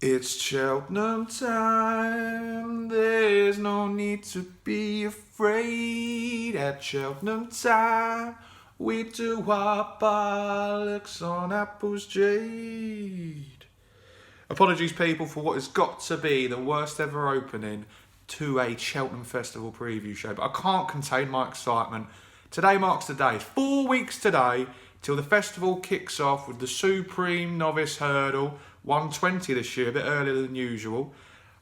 It's Cheltenham time, there's no need to be afraid. At Cheltenham time, we do our bollocks on Apple's Jade. Apologies people for what has got to be the worst ever opening to a Cheltenham Festival preview show, but I can't contain my excitement. Today marks the day, 4 weeks today, till the festival kicks off with the Supreme Novice Hurdle, 120 this year, a bit earlier than usual.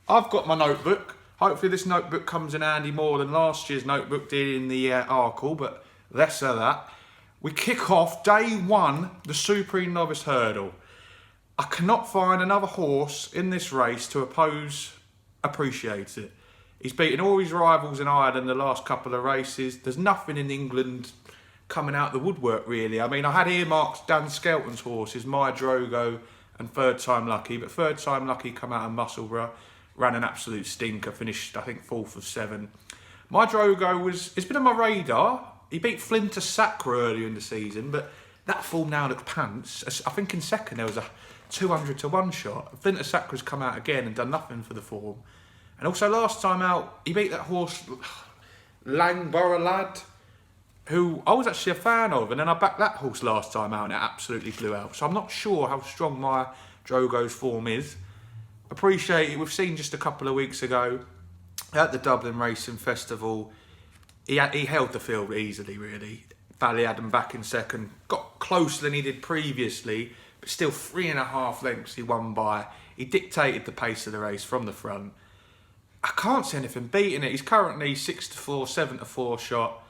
I've got my notebook. Hopefully this notebook comes in handy more than last year's notebook did in the Arkle, but less of that. We kick off day one, the Supreme Novice Hurdle. I cannot find another horse in this race to appreciate it. He's beaten all his rivals in Ireland the last couple of races. There's nothing in England coming out the woodwork, really. I mean, I had earmarked Dan Skelton's horses, My Drogo and Third Time Lucky, but Third Time Lucky come out of Musselburgh, ran an absolute stinker, finished, I think, 4th of 7. My Drogo it's been on my radar. He beat Flinter Sacre earlier in the season, but that form now looks pants. I think in second there was a 200 to 1 shot. Flinter Sacre's come out again and done nothing for the form. And also last time out, he beat that horse, Langborough Lad, who I was actually a fan of, and then I backed that horse last time out and it absolutely blew out. So I'm not sure how strong my Drogo's form is. Appreciate it. We've seen just a couple of weeks ago at the Dublin Racing Festival, he held the field easily, really. Valley had him back in second, got closer than he did previously, but still 3.5 lengths he won by. He dictated the pace of the race from the front. I can't see anything beating it. He's currently 6 to 4, 7 to 4 shot.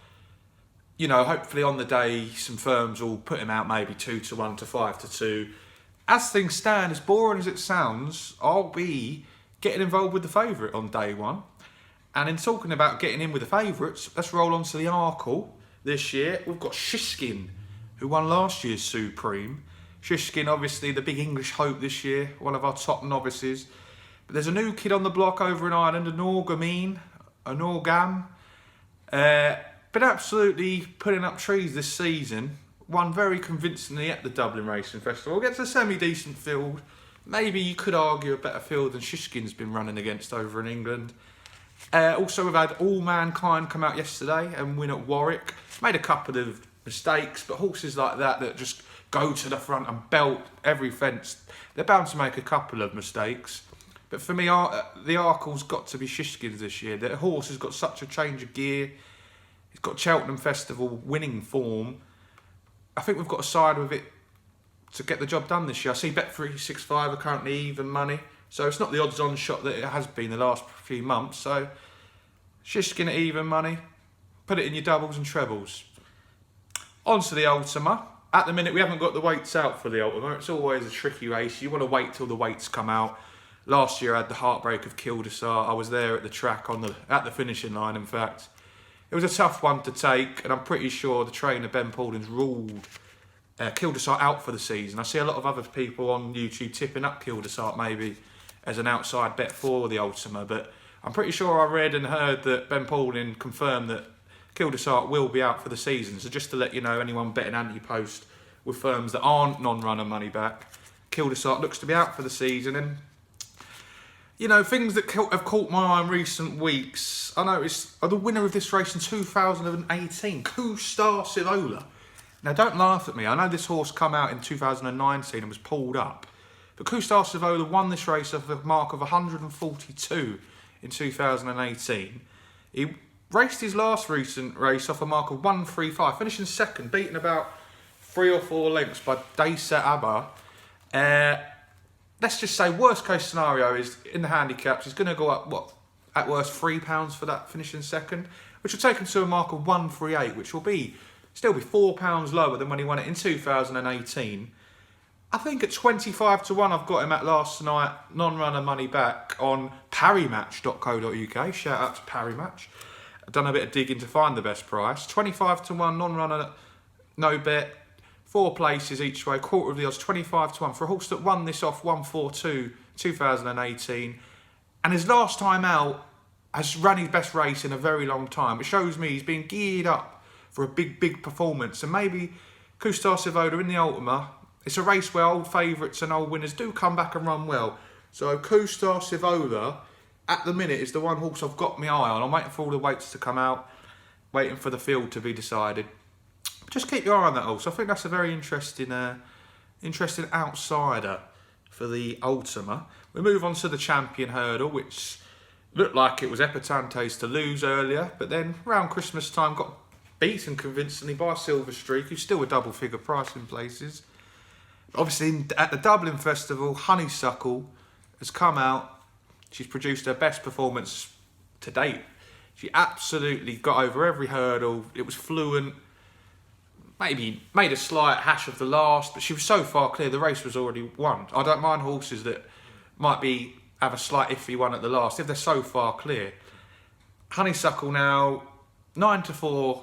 You know, hopefully on the day, some firms will put him out maybe 2 to 1 to 5 to 2. As things stand, as boring as it sounds, I'll be getting involved with the favourite on day one. And in talking about getting in with the favourites, let's roll on to the Arkle this year. We've got Shishkin, who won last year's Supreme. Shishkin, obviously the big English hope this year, one of our top novices. But there's a new kid on the block over in Ireland, an Orgam. Been absolutely putting up trees this season. Won very convincingly at the Dublin Racing Festival. Against a semi-decent field. Maybe you could argue a better field than Shishkin's been running against over in England. Also, we've had All Mankind come out yesterday and win at Warwick. Made a couple of mistakes, but horses like that just go to the front and belt every fence, they're bound to make a couple of mistakes. But for me, the Arkle's got to be Shishkin's this year. The horse has got such a change of gear. He's got Cheltenham Festival winning form. I think we've got to side with it to get the job done this year. I see Bet365 are currently even money. So it's not the odds-on shot that it has been the last few months. So Shishkin at even money. Put it in your doubles and trebles. On to the Ultima. At the minute, we haven't got the weights out for the Ultima. It's always a tricky race. You want to wait till the weights come out. Last year, I had the heartbreak of Kildesart. I was there at the track, at the finishing line, in fact. It was a tough one to take, and I'm pretty sure the trainer, Ben Paulding's, ruled Kildesart out for the season. I see a lot of other people on YouTube tipping up Kildesart maybe as an outside bet for the Ultima, but I'm pretty sure I read and heard that Ben Paulding confirmed that Kildesart will be out for the season. So just to let you know, anyone betting anti-post with firms that aren't non-runner money back, Kildesart looks to be out for the season. And you know, things that have caught my eye in recent weeks, I noticed the winner of this race in 2018, Kustar Sivola. Now, don't laugh at me. I know this horse come out in 2019 and was pulled up. But Kustar Sivola won this race off a mark of 142 in 2018. He raced his last recent race off a mark of 135, finishing second, beaten about 3 or 4 lengths by Dayset Abba. Let's just say worst case scenario is in the handicaps, he's going to go up, at worst £3 for that finishing second, which will take him to a mark of 138, which will still be £4 lower than when he won it in 2018. I think at 25 to 1, I've got him at last night, non-runner money back on parrymatch.co.uk. Shout out to Parrymatch. I've done a bit of digging to find the best price. 25 to 1, non-runner, no bet. 4 places each way, quarter of the odds, 25 to 1 for a horse that won this off 142 2018. And his last time out has run his best race in a very long time. It shows me he's been geared up for a big performance. And maybe Kustar Sivola in the Ultima, it's a race where old favourites and old winners do come back and run well. So Kustar Sivola, at the minute, is the one horse I've got my eye on. I'm waiting for all the weights to come out, waiting for the field to be decided. Just keep your eye on that horse. I think that's a very interesting outsider for the Ultima. We move on to the Champion Hurdle, which looked like it was Epitante's to lose earlier, but then around Christmas time got beaten convincingly by Silver Streak, who's still a double-figure price in places. Obviously, at the Dublin Festival, Honeysuckle has come out. She's produced her best performance to date. She absolutely got over every hurdle. It was fluent. Maybe made a slight hash of the last, but she was so far clear, the race was already won. I don't mind horses that might have a slight iffy one at the last if they're so far clear. Honeysuckle now 9-4,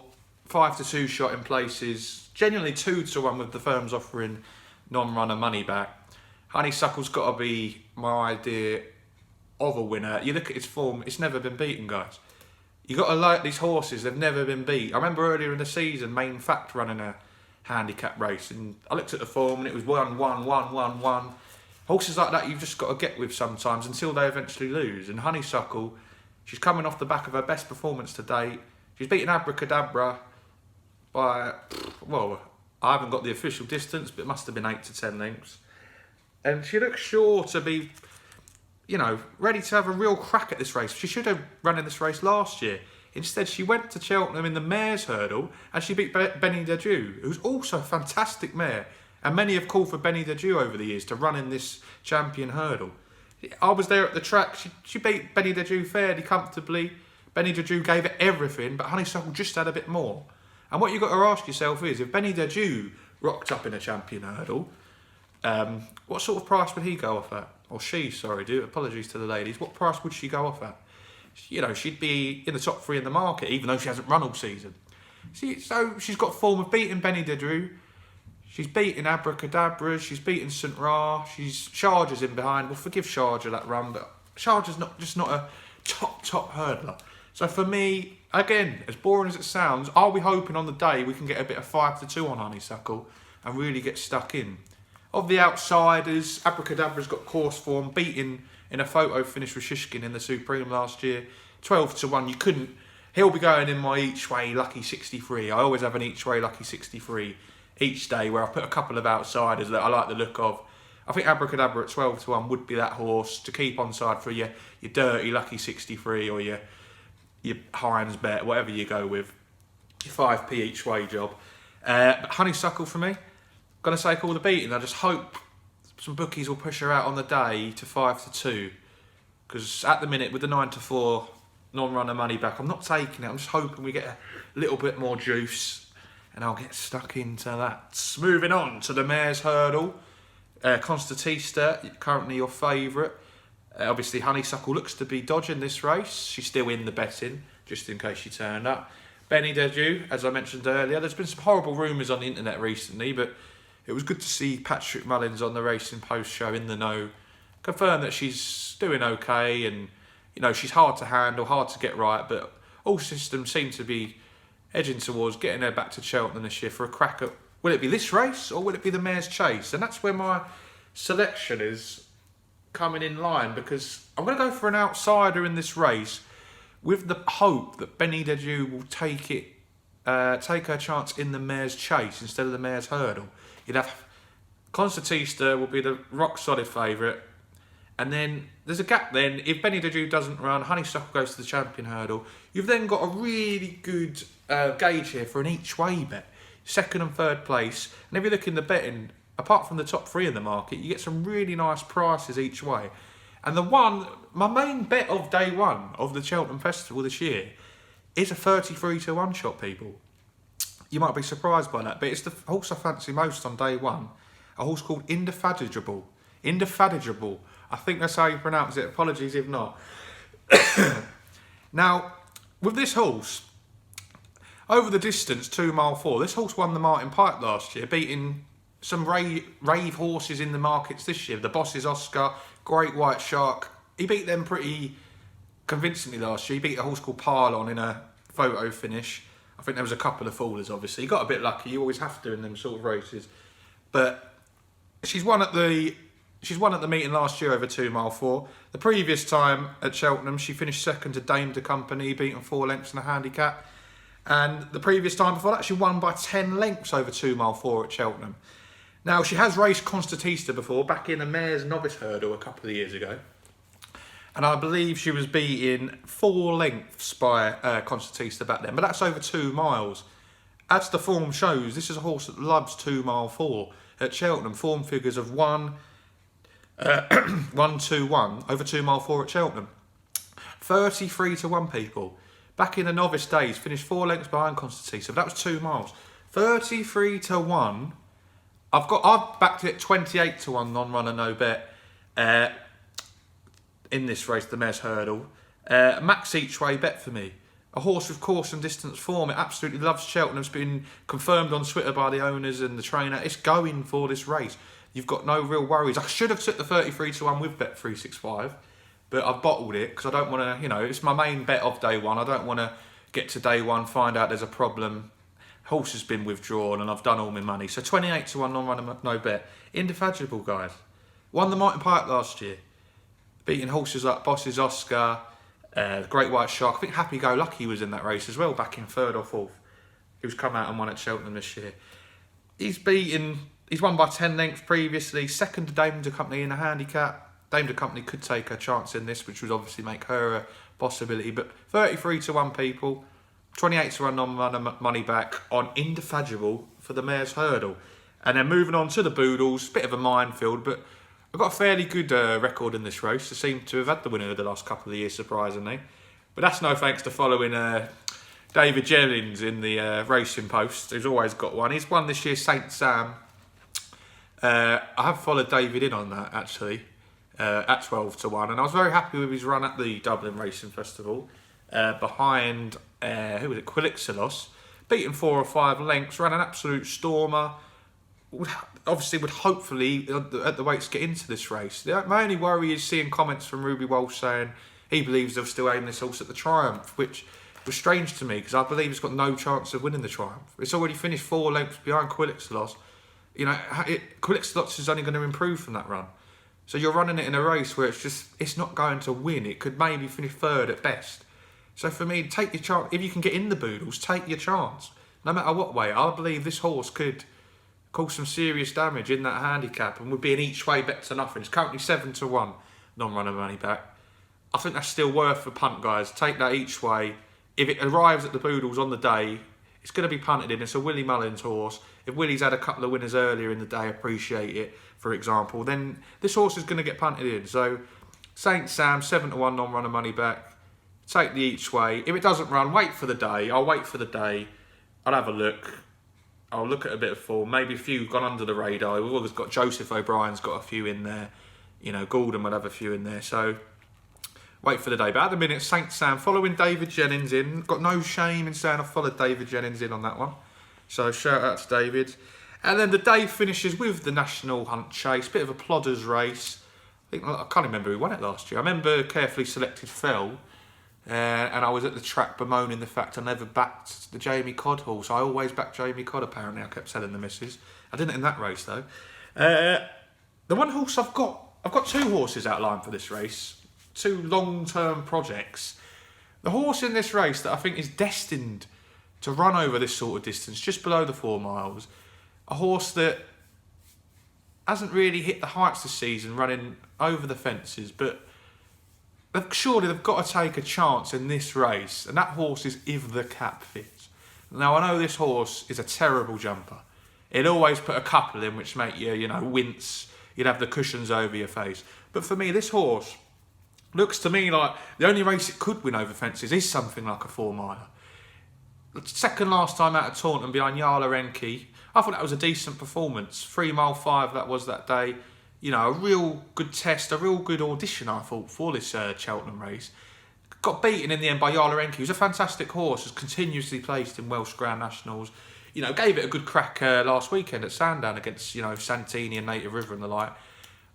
5-2 shot in places, genuinely 2-1 with the firms offering non-runner money back. Honeysuckle's got to be my idea of a winner. You look at its form, it's never been beaten, guys. You got to like these horses, they've never been beat. I remember earlier in the season, Main Fact running a handicap race, and I looked at the form and it was 1-1-1-1-1. Horses like that you've just got to get with sometimes until they eventually lose. And Honeysuckle, she's coming off the back of her best performance to date. She's beaten Abracadabra by, well, I haven't got the official distance, but it must have been 8 to 10 lengths. And she looks sure to be, you know, ready to have a real crack at this race. She should have run in this race last year. Instead, she went to Cheltenham in the mare's hurdle and she beat Benny Deju, who's also a fantastic mare. And many have called for Benny Deju over the years to run in this Champion Hurdle. I was there at the track. She beat Benny Deju fairly comfortably. Benny Deju gave it everything, but Honeysuckle just had a bit more. And what you've got to ask yourself is, if Benny Deju rocked up in a Champion Hurdle, what sort of price would he go off at? Or she, sorry, apologies to the ladies. What price would she go off at? You know, she'd be in the top 3 in the market, even though she hasn't run all season. So she's got form of beating Benny Deju. She's beaten Abracadabra. She's beaten St. Ra. Charger's in behind. We'll forgive Charger that run, but Charger's not a top hurdler. So for me, again, as boring as it sounds, are we hoping on the day we can get a bit of 5-2 on Honeysuckle and really get stuck in? Of the outsiders, Abracadabra's got course form, beating in a photo finish with Shishkin in the Supreme last year. 12-1, he'll be going in my each way lucky 63. I always have an each way lucky 63 each day where I put a couple of outsiders that I like the look of. I think Abracadabra at 12-1 would be that horse to keep on side for your dirty lucky 63 or your Heinz bet, whatever you go with. Your 5p each way job. But Honeysuckle for me, going to take all the beating. I just hope some bookies will push her out on the day to 5-2. Because at the minute, with the 9-4 non-runner money back, I'm not taking it. I'm just hoping we get a little bit more juice and I'll get stuck into that. Moving on to the mare's hurdle. Constatista, currently your favourite. Obviously, Honeysuckle looks to be dodging this race. She's still in the betting, just in case she turned up. Benny Deju, as I mentioned earlier, there's been some horrible rumours on the internet recently, but it was good to see Patrick Mullins on the Racing Post show in the know, confirm that she's doing okay, and you know she's hard to handle, hard to get right, but all systems seem to be edging towards getting her back to Cheltenham this year for a crack at, will it be this race or will it be the Mare's Chase? And that's where my selection is coming in line, because I'm going to go for an outsider in this race with the hope that Benny Deju will take her chance in the Mare's Chase instead of the Mare's Hurdle. You'd have Constatista will be the rock solid favourite, and then there's a gap then. If Benny Deju doesn't run, Honeysuckle goes to the Champion Hurdle. You've then got a really good gauge here for an each way bet, 2nd and 3rd place. And if you look in the betting, apart from the top 3 in the market, you get some really nice prices each way. And my main bet of day 1 of the Cheltenham Festival this year is a 33-1 shot, people. You might be surprised by that, but it's the horse I fancy most on day 1. A horse called Indefatigable. Indefatigable. I think that's how you pronounce it. Apologies if not. Now, with this horse, over the distance, 2 mile 4, this horse won the Martin Pike last year, beating some rave horses in the markets this year. The Boss's Oscar, Great White Shark. He beat them pretty convincingly last year. He beat a horse called Parlon in a photo finish. I think there was a couple of fallers, obviously. He got a bit lucky. You always have to in them sort of races. But she's won at the She's won at the meeting last year over 2 mile 4. The previous time at Cheltenham, she finished second to Dame de Company, beaten 4 lengths in a handicap. And the previous time before that, she won by 10 lengths over 2 mile 4 at Cheltenham. Now, she has raced Constatista before, back in the Mares Novice Hurdle a couple of years ago. And I believe she was beaten 4 lengths by Constatista back then. But that's over 2 miles. As the form shows, this is a horse that loves 2 mile 4 at Cheltenham. Form figures of 1-2-1 over 2 mile 4 at Cheltenham. 33 to 1 people. Back in the novice days, finished 4 lengths behind Constantine, so that was 2 miles. 33 to 1. I've backed it 28 to 1 non-runner no bet in this race, the Mares Hurdle. Max each way bet for me. A horse with course and distance form. It absolutely loves Cheltenham. It's been confirmed on Twitter by the owners and the trainer. It's going for this race. You've got no real worries. I should have took the 33 to 1 with bet 365, but I've bottled it because I don't want to, it's my main bet of day one. I don't want to get to day one, find out there's a problem. Horse has been withdrawn and I've done all my money. So 28 to 1 non-runner no bet. Indefatigable, guys. Won the Mountain Pike last year. Beating horses like Boss's Oscar, Great White Shark. I think Happy Go Lucky was in that race as well, back in 3rd or 4th. He was come out and won at Cheltenham this year. He's won by 10 lengths previously. Second to Dame de Company in a handicap. Dame de Company could take a chance in this, which would obviously make her a possibility. But 33 to 1 people, 28 to 1 non-runner money back on Indefatigable for the Mares Hurdle. And then moving on to the Boodles, bit of a minefield, but I've got a fairly good record in this race. I seem to have had the winner the last couple of years, surprisingly. But that's no thanks to following David Jennings in the Racing Post, who's always got one. He's won this year, St Sam. I have followed David in on that, actually, at 12 to 1. And I was very happy with his run at the Dublin Racing Festival. Behind, who was it, Quilixelos. Beaten 4 or 5 lengths, ran an absolute stormer. Would hopefully at the weights get into this race. My only worry is seeing comments from Ruby Walsh saying he believes they'll still aim this horse at the Triumph, which was strange to me because I believe it's got no chance of winning the Triumph. It's already finished 4 lengths behind Quilixelos. Quilixelos is only going to improve from that run. So you're running it in a race where it's not going to win. It could maybe finish 3rd at best. So for me, take your chance. If you can get in the Boodles, take your chance. No matter what way, I believe this horse could cause some serious damage in that handicap and would be an each way bet to nothing. It's currently 7 to 1 non-runner money back. I think that's still worth a punt, guys. Take that each way. If it arrives at the Boodles on the day, it's going to be punted in. It's a Willie Mullins horse. If Willie's had a couple of winners earlier in the day, appreciate it, for example, then this horse is going to get punted in. So St Sam, 7 to 1 non-runner money back. Take the each way. If it doesn't run, wait for the day. I'll wait for the day. I'll have a look. I'll look at a bit of form. Maybe a few gone under the radar. We've always got Joseph O'Brien's got a few in there. Gordon will have a few in there. So wait for the day. But at the minute, St Sam following David Jennings in. Got no shame in saying I followed David Jennings in on that one. So shout out to David. And then the day finishes with the National Hunt Chase. Bit of a plodders race. I can't remember who won it last year. I remember Carefully Selected fell. And I was at the track bemoaning the fact I never backed the Jamie Codd horse. I always backed Jamie Codd, apparently. I kept telling the missus. I didn't in that race, though. The one horse I've got 2 horses outlined for this race. 2 long-term projects. The horse in this race that I think is destined to run over this sort of distance, just below the 4 miles. A horse that hasn't really hit the heights this season, running over the fences, but surely they've got to take a chance in this race, and that horse is If the Cap Fits. Now, I know this horse is a terrible jumper. It'll always put a couple in which make you, wince. You'd have the cushions over your face. But for me, this horse looks to me like the only race it could win over fences is something like a 4-miler. The second last time out of Taunton behind Yala Enki, I thought that was a decent performance. 3 mile 5 that was that day. A real good test, a real good audition, I thought, for this Cheltenham race. Got beaten in the end by Yala Enki, who's a fantastic horse, has continuously placed in Welsh Grand Nationals. Gave it a good crack last weekend at Sandown against, Santini and Native River and the like.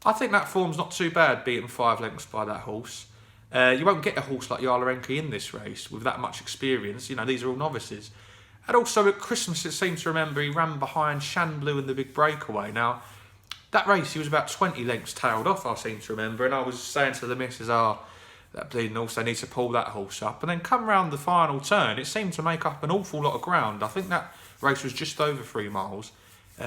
I think that form's not too bad, beaten 5 lengths by that horse. You won't get a horse like Yala Enki in this race with that much experience. These are all novices. And also at Christmas, it seems to remember he ran behind Shan Blue in the big breakaway. Now, That race, he was about 20 lengths tailed off, I seem to remember, and I was saying to the missus, that bleeding horse, they need to pull that horse up. And then come round the final turn, it seemed to make up an awful lot of ground. I think that race was just over 3 miles.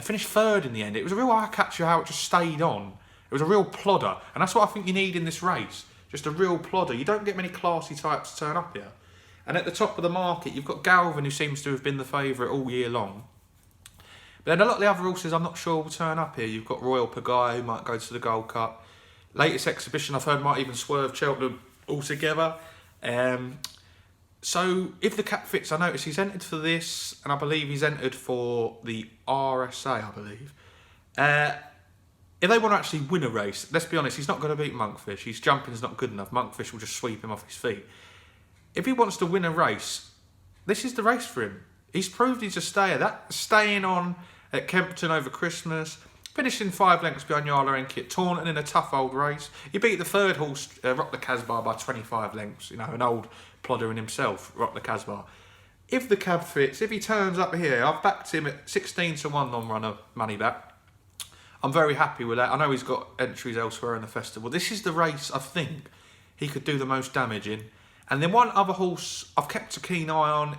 Finished third in the end. It was a real eye-catcher how it just stayed on. It was a real plodder, and that's what I think you need in this race. Just a real plodder. You don't get many classy types to turn up here. And at the top of the market, you've got Galvin, who seems to have been the favourite all year long. But then a lot of the other horses I'm not sure will turn up here. You've got Royal Pagaille, who might go to the Gold Cup. Latest exhibition I've heard might even swerve Cheltenham altogether. So if the cap fits, I notice he's entered for this, and I believe he's entered for the RSA, I believe. If they want to actually win a race, let's be honest, he's not going to beat Monkfish. His jumping's not good enough. Monkfish will just sweep him off his feet. If he wants to win a race, this is the race for him. He's proved he's a stayer. That staying on at Kempton over Christmas, finishing 5 lengths behind Yala Enki at Taunton in a tough old race. He beat the third horse, Rock the Casbah, by 25 lengths. You know, an old plodder in himself, Rock the Casbah. If the cab fits, if he turns up here, I've backed him at 16 to 1 non-runner money back. I'm very happy with that. I know he's got entries elsewhere in the festival. This is the race I think he could do the most damage in. And then one other horse I've kept a keen eye on,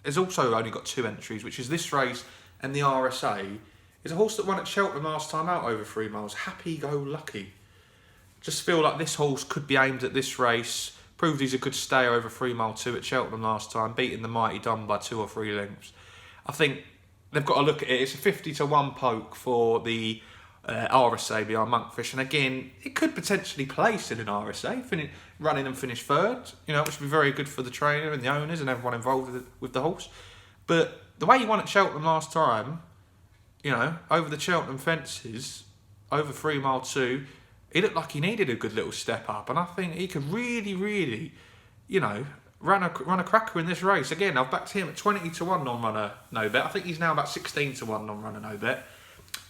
has also only got 2 entries, which is this race and the RSA. Is a horse that won at Cheltenham last time out over 3 miles, Happy Go Lucky. Just feel like this horse could be aimed at this race. Proved he's a good stayer over 3 mile 2 at Cheltenham last time, beating the mighty Dunn by 2 or 3 lengths. I think they've got to look at it. It's a 50 to 1 poke for the RSA behind Monkfish, and again, it could potentially place in an RSA, running and finish third, you know, which would be very good for the trainer and the owners and everyone involved with the horse. But the way he won at Cheltenham last time, you know, over the Cheltenham fences, over 3 mile 2, he looked like he needed a good little step up, and I think he could really, really, you know, run a cracker in this race. Again, I've backed him at 20 to 1 non-runner no bet. I think he's now about 16 to 1 non-runner no bet.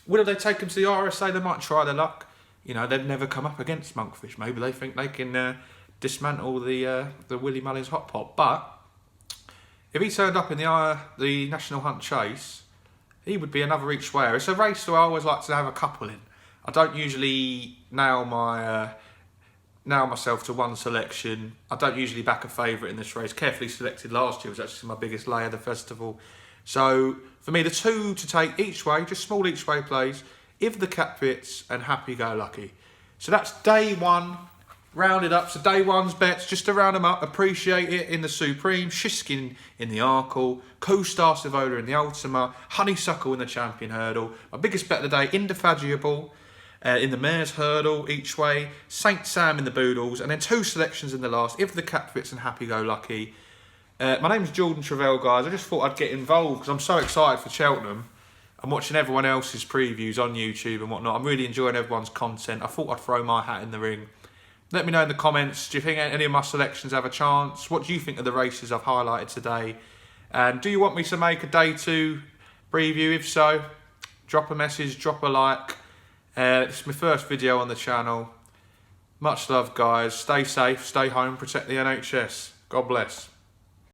Will they take him to the RSA? They might try their luck. You know, they've never come up against Monkfish. Maybe they think they can dismantle the Willie Mullins hot pot. But if he turned up in the National Hunt Chase, he would be another each wayer. It's a race where I always like to have a couple in. I don't usually nail myself to one selection. I don't usually back a favourite in this race. Carefully selected last year was actually my biggest lay of the festival. So for me, the 2 to take each way, just small each way plays, if the cap fits, and Happy Go Lucky. So that's day 1, rounded up. So day 1's bets, just to round them up. Appreciate It in the Supreme, Shiskin in the Arkle, Co-Star Savola in the Ultima, Honeysuckle in the Champion Hurdle. My biggest bet of the day, Indefatigable in the Mares Hurdle each way, Saint Sam in the Boodles, and then 2 selections in the last, if the cap fits and Happy Go Lucky. My name's Jordan Travell, guys. I just thought I'd get involved because I'm so excited for Cheltenham. I'm watching everyone else's previews on YouTube and whatnot. I'm really enjoying everyone's content. I thought I'd throw my hat in the ring. Let me know in the comments, do you think any of my selections have a chance? What do you think of the races I've highlighted today? And do you want me to make a day 2 preview? If so, drop a message, drop a like. It's my first video on the channel. Much love, guys. Stay safe, stay home, protect the NHS. God bless.